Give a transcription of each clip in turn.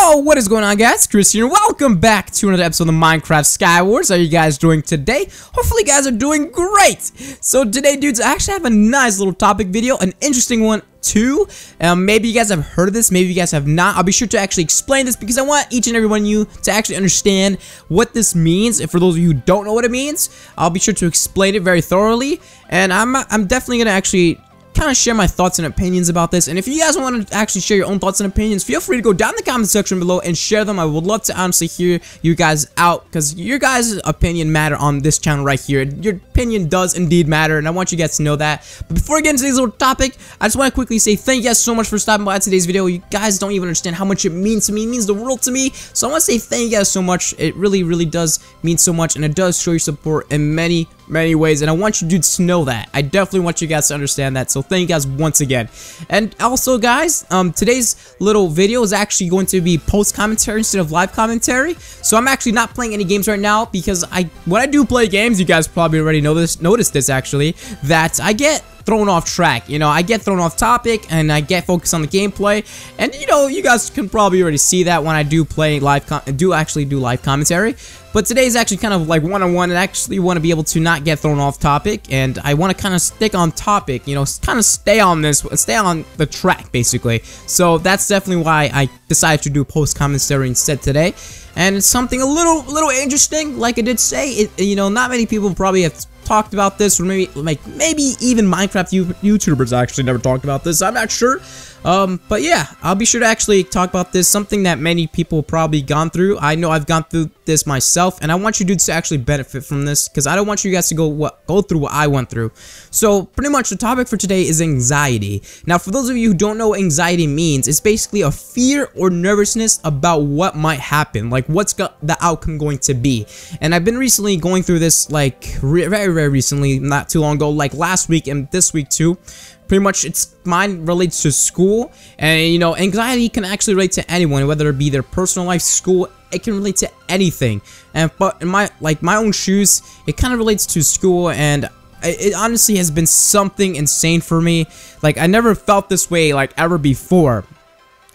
Yo, what is going on, guys? Chris here. Welcome back to another episode of the Minecraft Skywars. How are you guys doing today? Hopefully you guys are doing great. So today, dudes, I actually have a nice little topic video, an interesting one too. Maybe you guys have heard of this, maybe you guys have not. I'll be sure to actually explain this because I want each and every one of you to actually understand what this means. And for those of you who don't know what it means, I'll be sure to explain it very thoroughly. And I'm definitely gonna actually kind of share my thoughts and opinions about this. And if you guys want to actually share your own thoughts and opinions, feel free to go down in the comment section below and share them. I would love to honestly hear you guys out because your guys' opinion matter on this channel right here. Your opinion does indeed matter, and I want you guys to know that. But before I get into today's little topic, I just want to quickly say thank you guys so much for stopping by today's video. You guys don't even understand how much it means to me. It means the world to me. So I want to say thank you guys so much. It really does mean so much, and it does show your support in many ways, and I want you dudes to know that. I definitely want you guys to understand that, so thank you guys once again. And also, guys, today's little video is actually going to be post commentary instead of live commentary. So I'm actually not playing any games right now because when I do play games, you guys probably already noticed this actually, that I get thrown off track. You know, I get thrown off topic and I get focused on the gameplay. And you know, you guys can probably already see that when I do play live actually do live commentary. But today is actually kind of like one-on-one, and I actually want to be able to not get thrown off topic, and I want to kind of stick on topic, you know, kind of stay on the track basically. So that's definitely why I decided to do post commentary instead today. And it's something a little interesting, like I did say. You know, not many people probably have talked about this, or maybe even Minecraft YouTubers actually never talked about this. I'm not sure. But yeah, I'll be sure to actually talk about this, something that many people probably gone through. I know I've gone through this myself, and I want you dudes to actually benefit from this because I don't want you guys to go through what I went through. So pretty much the topic for today is anxiety. Now, for those of you who don't know what anxiety means, it's basically a fear or nervousness about what might happen, like what's the outcome going to be. And I've been recently going through this, like very recently, not too long ago, like last week and this week too. Pretty much, mine relates to school, and you know, anxiety can actually relate to anyone, whether it be their personal life, school. It can relate to anything. But in my own shoes, it kind of relates to school, and it honestly has been something insane for me. Like, I never felt this way like ever before.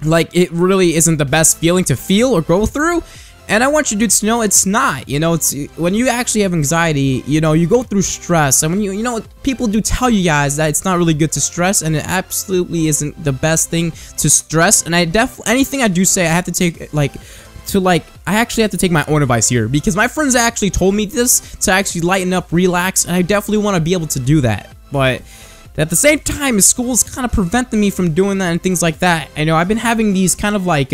Like, it really isn't the best feeling to feel or go through. And I want you dudes to know it's not. You know, it's when you actually have anxiety, you know, you go through stress. And when you know, people do tell you guys that it's not really good to stress, and it absolutely isn't the best thing to stress. And anything I do say, I have to take I actually have to take my own advice here, because my friends actually told me this to actually lighten up, relax, and I definitely want to be able to do that. But at the same time, school's kind of preventing me from doing that and things like that. I know I've been having these kind of like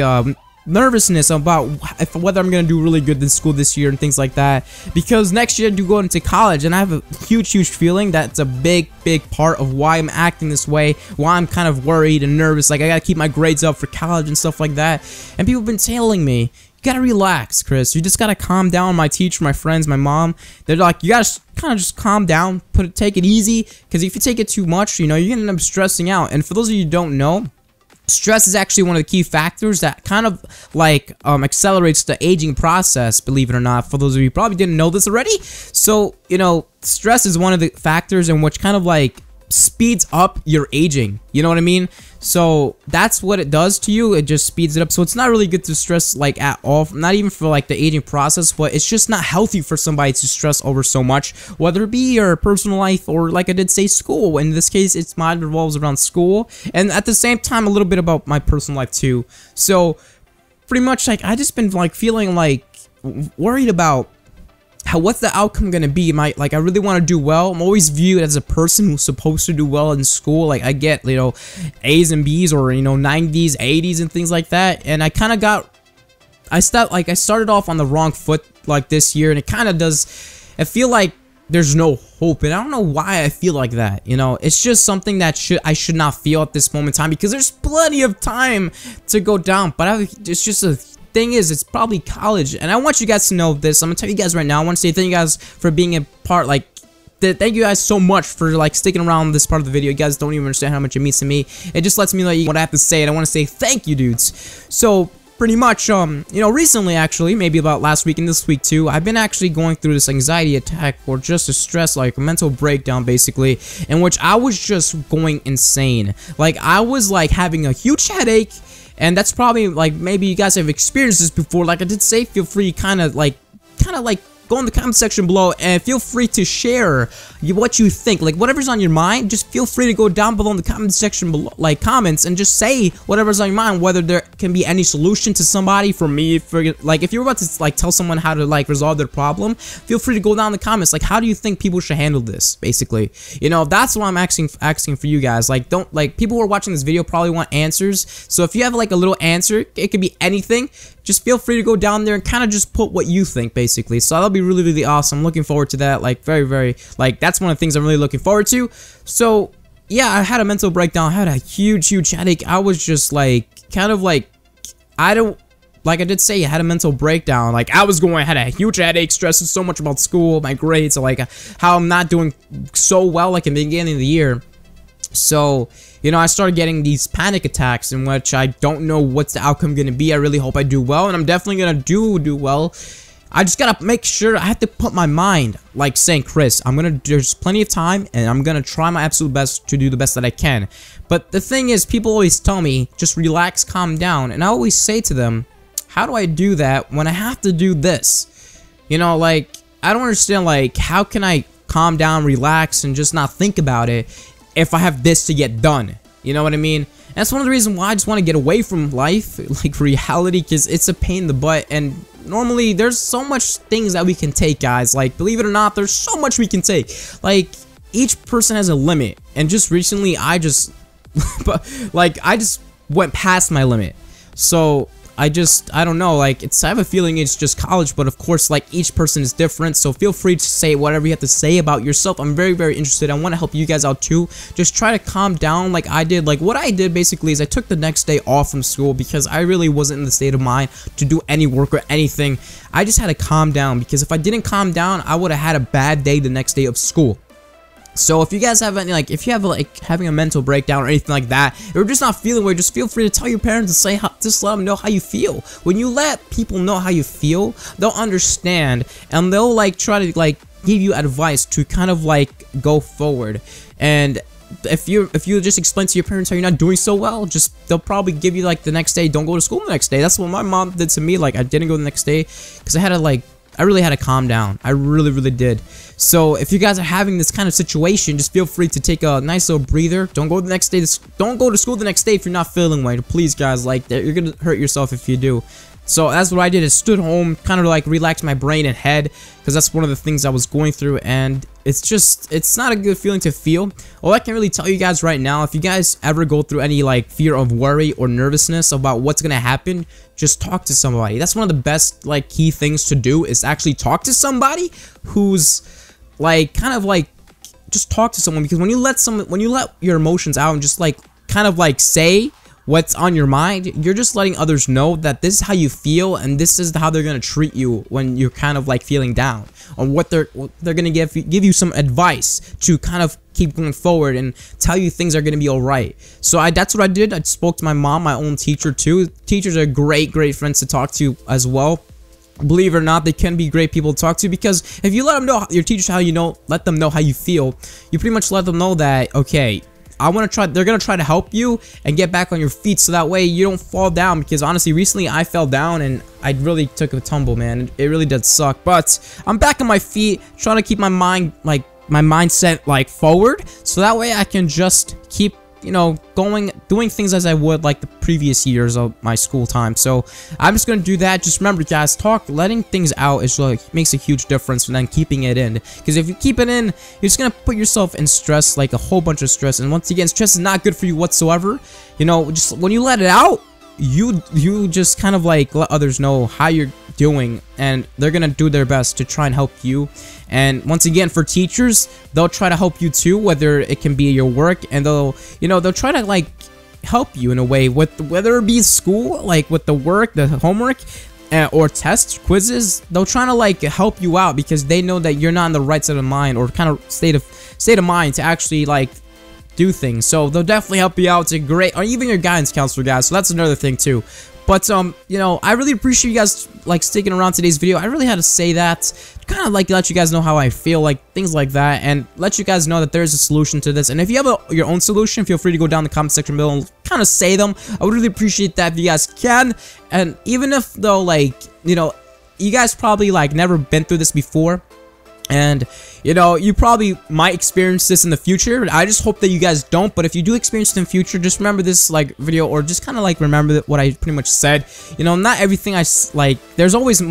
nervousness about whether I'm gonna do really good in school this year and things like that, because next year I do go into college, and I have a huge feeling that's a big part of why I'm acting this way, why I'm kind of worried and nervous. Like, I gotta keep my grades up for college and stuff like that. And people have been telling me, you gotta relax, Chris, you just gotta calm down. My teacher, my friends, my mom, they're like, you gotta kind of just calm down, take it easy, because if you take it too much, you know, you're gonna end up stressing out. And for those of you who don't know, stress is actually one of the key factors that kind of like accelerates the aging process, believe it or not. For those of you who probably didn't know this already. So, you know, stress is one of the factors in which kind of like speeds up your aging. You know what I mean? So that's what it does to you. It just speeds it up. So it's not really good to stress like at all, not even for like the aging process, but it's just not healthy for somebody to stress over so much, whether it be your personal life or, like I did say, school. In this case, it's mine revolves around school, and at the same time a little bit about my personal life too. So pretty much, like, I just been like feeling like worried about what's the outcome gonna be. Like, I really want to do well. I'm always viewed as a person who's supposed to do well in school. Like, I get, you know, A's and B's, or, you know, 90s, 80s and things like that. And I kind of I started off on the wrong foot like this year, and it kind of I feel like there's no hope, and I don't know why I feel like that. You know, it's just something that I should not feel at this moment in time, because there's plenty of time to go down. But it's just a thing is, it's probably college, and I want you guys to know this. I'm gonna tell you guys right now. I want to say thank you guys for being a part. Like, thank you guys so much for like sticking around this part of the video. You guys don't even understand how much it means to me. It just lets me know what I have to say, and I want to say thank you, dudes. So pretty much, you know, recently, actually, maybe about last week and this week too, I've been actually going through this anxiety attack, or just a stress, like a mental breakdown basically, in which I was just going insane. Like, I was like having a huge headache, And that's probably like, maybe you guys have experienced this before. Like I did say, feel free kind of like go in the comment section below and feel free to share what you think. Like whatever's on your mind, just feel free to go down below in the comment section below, like comments, and just say whatever's on your mind, whether there can be any solution to somebody. For me, like if you're about to like tell someone how to like resolve their problem, feel free to go down in the comments, like how do you think people should handle this, basically. You know, that's what I'm asking for you guys. Like, don't, like, people who are watching this video probably want answers, so if you have like a little answer, it could be anything, just feel free to go down there and kind of just put what you think, basically. So that'll be really, really awesome. I'm looking forward to that. Like, very, like, that's one of the things I'm really looking forward to. So, yeah, I had a mental breakdown. I had a huge headache. I was just, like, kind of, like, like I did say, I had a mental breakdown. Like, I had a huge headache, stressing so much about school, my grades, like, how I'm not doing so well, like, in the beginning of the year. So, you know, I started getting these panic attacks in which I don't know what's the outcome going to be. I really hope I do well, and I'm definitely going to do well. I just got to make sure, I have to put my mind, like saying, Chris, there's plenty of time, and I'm going to try my absolute best to do the best that I can. But the thing is, people always tell me, just relax, calm down, and I always say to them, how do I do that when I have to do this? You know, like, I don't understand, like, how can I calm down, relax, and just not think about it if I have this to get done? You know what I mean? And that's one of the reasons why I just want to get away from life, like reality, because it's a pain in the butt. And normally there's so much things that we can take, guys. Like, believe it or not, there's so much we can take. Like, each person has a limit, and just recently I just I just went past my limit. So I don't know, like, I have a feeling it's just college, but of course, like, each person is different, so feel free to say whatever you have to say about yourself. I'm very interested. I want to help you guys out too. Just try to calm down like I did. Like, what I did basically is I took the next day off from school because I really wasn't in the state of mind to do any work or anything. I just had to calm down, because if I didn't calm down, I would have had a bad day the next day of school. So if you guys have any, like, if you have like having a mental breakdown or anything like that, or just not feeling well, just feel free to tell your parents and say, just let them know how you feel. When you let people know how you feel, they'll understand, and they'll like try to like give you advice to kind of like go forward. And if you just explain to your parents how you're not doing so well, they'll probably give you like the next day, don't go to school the next day. That's what my mom did to me. Like, I didn't go the next day because I really had to calm down. I really did. So if you guys are having this kind of situation, just feel free to take a nice little breather. Don't go to school the next day if you're not feeling well. Please, guys, like, you're gonna hurt yourself if you do. So that's what I did. I stood home, kind of like relaxed my brain and head, because that's one of the things I was going through, and it's not a good feeling to feel. All I can really tell you guys right now, if you guys ever go through any like fear of worry or nervousness about what's gonna happen, just talk to somebody. That's one of the best like key things to do, is actually talk to somebody who's like kind of like, just talk to someone, because when you let your emotions out and just like kind of like say what's on your mind, you're just letting others know that this is how you feel, and this is how they're gonna treat you when you're kind of like feeling down, on what they're gonna give you some advice to kind of keep going forward and tell you things are gonna be all right. So that's what I did. I spoke to my mom, my own teacher too. Teachers are great friends to talk to as well. Believe it or not, they can be great people to talk to, because if you let them know, your teachers, let them know how you feel, you pretty much let them know that, okay, they're gonna try to help you and get back on your feet, so that way you don't fall down. Because honestly, recently I fell down and I really took a tumble, man. It really did suck, but I'm back on my feet, trying to keep my mind, like, my mindset, like, forward, so that way I can just keep, you know, doing things as I would like the previous years of my school time. So I'm just gonna do that. Just remember, guys, letting things out is like makes a huge difference than keeping it in. Because if you keep it in, you're just gonna put yourself in stress, like a whole bunch of stress. And once again, stress is not good for you whatsoever. You know, just when you let it out, you just kind of like let others know how you're doing, and they're gonna do their best to try and help you. And once again, for teachers, they'll try to help you too, whether it can be your work, and they'll try to like help you in a way, with whether it be school, like with the work, the homework, or tests, quizzes. They'll try to like help you out, because they know that you're not in the right state of mind, or kind of state of mind to actually like do things. So they'll definitely help you out. It's a great, or even your guidance counselor, guys. So that's another thing too. But you know, I really appreciate you guys like sticking around today's video. I really had to say that, kind of like let you guys know how I feel, like things like that, and let you guys know that there's a solution to this. And if you have your own solution, feel free to go down in the comment section below and kind of say them. I would really appreciate that if you guys can. And even if though, like, you know, you guys probably like never been through this before, and you know, you probably might experience this in the future. I just hope that you guys don't, but if you do experience it in the future, just remember this like video, or just kind of like remember what I pretty much said. You know, not everything like, there's always a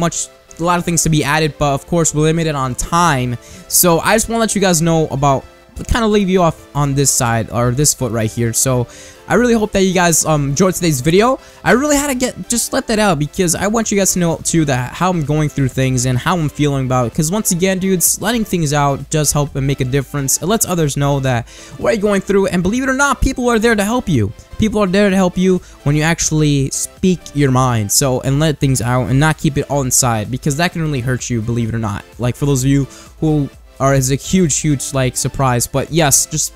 lot of things to be added, but of course we're limited on time. So I just want to let you guys know about, kind of leave you off on this side, or this foot right here. So I really hope that you guys enjoyed today's video. I really had to just let that out, because I want you guys to know too that how I'm going through things and how I'm feeling about it. Because once again, dudes, letting things out does help and make a difference. It lets others know that what you're going through, and believe it or not, people are there to help you. People are there to help you when you actually speak your mind, so, and let things out and not keep it all inside, because that can really hurt you, believe it or not. Like for those of you who is a huge like surprise, but yes, just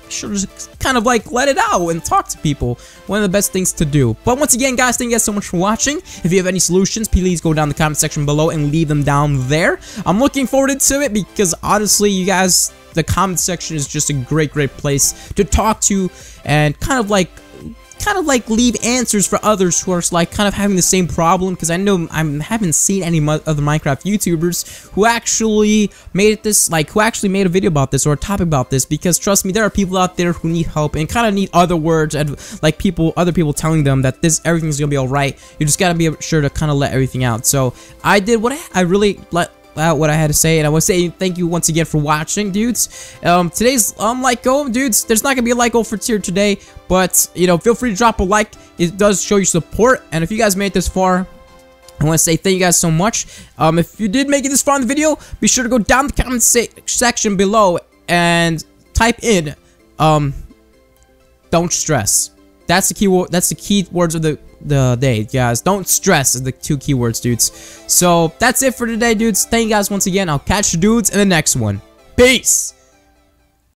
kind of like let it out and talk to people. One of the best things to do. But once again, guys, thank you guys so much for watching. If you have any solutions, please go down in the comment section below and leave them down there. I'm looking forward to it, because honestly, you guys, the comment section is just a great place to talk to, and kind of like leave answers for others who are like kind of having the same problem, because I know I haven't seen any other Minecraft YouTubers who actually made this, like who actually made a video about this or a topic about this, because trust me, there are people out there who need help and kind of need other words, and like other people telling them that everything's gonna be alright. You just gotta be sure to kind of let everything out. So I did what I really let out what I had to say, and I want to say thank you once again for watching, dudes. Today's like goal, dudes, there's not gonna be a like goal for tier today, but you know, feel free to drop a like. It does show your support, and if you guys made it this far, I want to say thank you guys so much. If you did make it this far in the video, be sure to go down the comment section below and type in don't stress. That's the keyword. That's the key words of the day, guys. Don't stress is the 2 keywords, dudes. So that's it for today, dudes. Thank you guys once again. I'll catch you dudes in the next one. Peace.